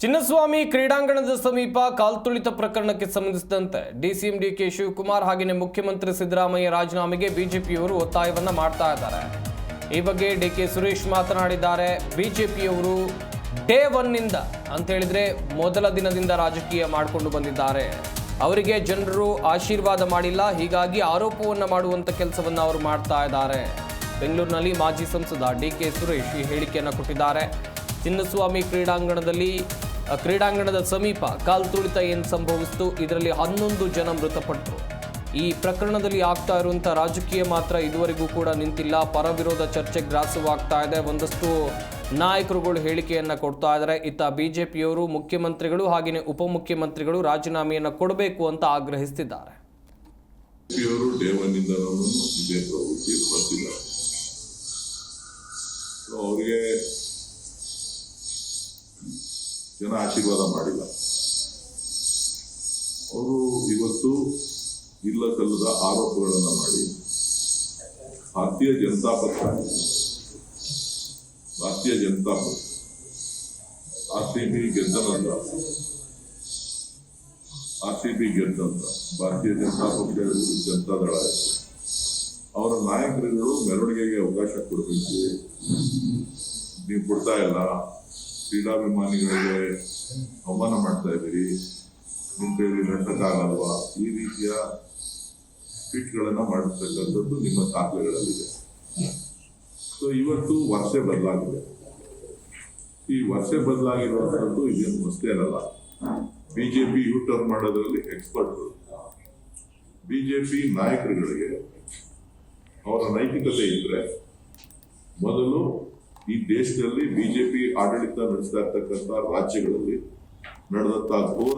ಚಿನ್ನಸ್ವಾಮಿ ಕ್ರೀಡಾಂಗಣದ ಸಮೀಪ ಕಾಲ್ತುಳಿತ ಪ್ರಕರಣಕ್ಕೆ ಸಂಬಂಧಿಸಿದಂತೆ ಡಿಸಿಎಂ ಡಿಕೆ ಶಿವಕುಮಾರ್ ಹಾಗೆಯೇ ಮುಖ್ಯಮಂತ್ರಿ ಸಿದ್ದರಾಮಯ್ಯ ರಾಜೀನಾಮೆಗೆ ಬಿಜೆಪಿಯವರು ಒತ್ತಾಯವನ್ನ ಮಾಡ್ತಾ ಇದ್ದಾರೆ. ಈ ಬಗ್ಗೆ ಡಿಕೆ ಸುರೇಶ್ ಮಾತನಾಡಿದ್ದಾರೆ. ಬಿಜೆಪಿಯವರು ಡೇ 1 ನಿಂದ ಅಂತ ಹೇಳಿದ್ರೆ ಮೊದಲ ದಿನದಿಂದ ರಾಜಕೀಯ ಮಾಡಿಕೊಂಡು ಬಂದಿದ್ದಾರೆ. ಅವರಿಗೆ ಜನರು ಆಶೀರ್ವಾದ ಮಾಡಿಲ್ಲ, ಹೀಗಾಗಿ ಆರೋಪವನ್ನ ಮಾಡುವಂತ ಕೆಲಸವನ್ನ ಅವರು ಮಾಡ್ತಾ ಇದ್ದಾರೆ. ಬೆಂಗಳೂರಿನಲ್ಲಿ ಮಾಜಿ ಸಂಸದ ಡಿಕೆ ಸುರೇಶ್ ಈ ಹೇಳಿಕೆಯನ್ನು ಕೊಟ್ಟಿದ್ದಾರೆ. ಚಿನ್ನಸ್ವಾಮಿ ಕ್ರೀಡಾಂಗಣದ ಸಮೀಪ ಕಾಲ್ತುಳಿತ ಏನು ಸಂಭವಿಸಿತು, ಇದರಲ್ಲಿ 11 ಜನ ಮೃತಪಟ್ಟರು. ಈ ಪ್ರಕರಣದಲ್ಲಿ ಆಗ್ತಾ ಇರುವಂಥ ರಾಜಕೀಯ ಮಾತ್ರ ಇದುವರೆಗೂ ಕೂಡ ನಿಂತಿಲ್ಲ. ಪರವಿರೋಧ ಚರ್ಚೆ ಗ್ರಾಸವಾಗ್ತಾ ಇದೆ. ಒಂದಷ್ಟು ನಾಯಕರುಗಳು ಹೇಳಿಕೆಯನ್ನು ಕೊಡ್ತಾ ಇದ್ದಾರೆ. ಇತ್ತ ಬಿಜೆಪಿಯವರು ಮುಖ್ಯಮಂತ್ರಿಗಳು ಹಾಗೆಯೇ ಉಪಮುಖ್ಯಮಂತ್ರಿಗಳು ರಾಜೀನಾಮೆಯನ್ನು ಕೊಡಬೇಕು ಅಂತ ಆಗ್ರಹಿಸುತ್ತಿದ್ದಾರೆ. ಅವರಿಗೆ ಜನ ಆಶೀರ್ವಾದ ಮಾಡಿಲ್ಲ. ಅವರು ಇವತ್ತು ಇಲ್ಲ ಕಲ್ಲದ ಆರೋಪಗಳನ್ನು ಮಾಡಿ ಭಾರತೀಯ ಜನತಾ ಪಕ್ಷ ಆರ್ಸಿಬಿ ಗೆದ್ದಂತ ಭಾರತೀಯ ಜನತಾ ಪಕ್ಷ ಜನತಾದಳ ಅವರ ನಾಯಕರುಗಳು ಮೆರವಣಿಗೆಗೆ ಅವಕಾಶ ಕೊಡಬೇಕು, ನೀವು ಕೊಡ್ತಾ ಇಲ್ಲ, ಕ್ರೀಡಾಭಿಮಾನಿಗಳಿಗೆ ಅವಮಾನ ಮಾಡ್ತಾ ಇದ್ದೀರಿ, ನಿಮ್ಮ ಕೈಯಲ್ಲಿ ನಡೆಸಕ್ಕಾಗಲ್ವಾ, ಈ ರೀತಿಯ ಟ್ವೀಟ್ಗಳನ್ನು ಮಾಡಿರ್ತಕ್ಕಂಥದ್ದು ನಿಮ್ಮ ದಾಖಲೆಗಳಲ್ಲಿದೆ. ಸೊ ಇವತ್ತು ವರ್ಷ ಬದಲಾಗಿದೆ. ಈ ವರ್ಷ ಬದಲಾಗಿರುವಂಥದ್ದು ಇದೇನು ಅಷ್ಟೇ ಅಲ್ಲ. ಬಿಜೆಪಿ ಯೂಟರ್ನ್ ಮಾಡೋದ್ರಲ್ಲಿ ಎಕ್ಸ್ಪರ್ಟ್ಗಳು. ಬಿಜೆಪಿ ನಾಯಕರುಗಳಿಗೆ ಅವರ ನೈತಿಕತೆ ಇದ್ರೆ ಮೊದಲು ಈ ದೇಶದಲ್ಲಿ ಬಿಜೆಪಿ ಆಡಳಿತ ನಡೆಸ್ತಾ ಇರ್ತಕ್ಕಂಥ ರಾಜ್ಯಗಳಲ್ಲಿ ನಡೆದಂತಹ ಘೋರ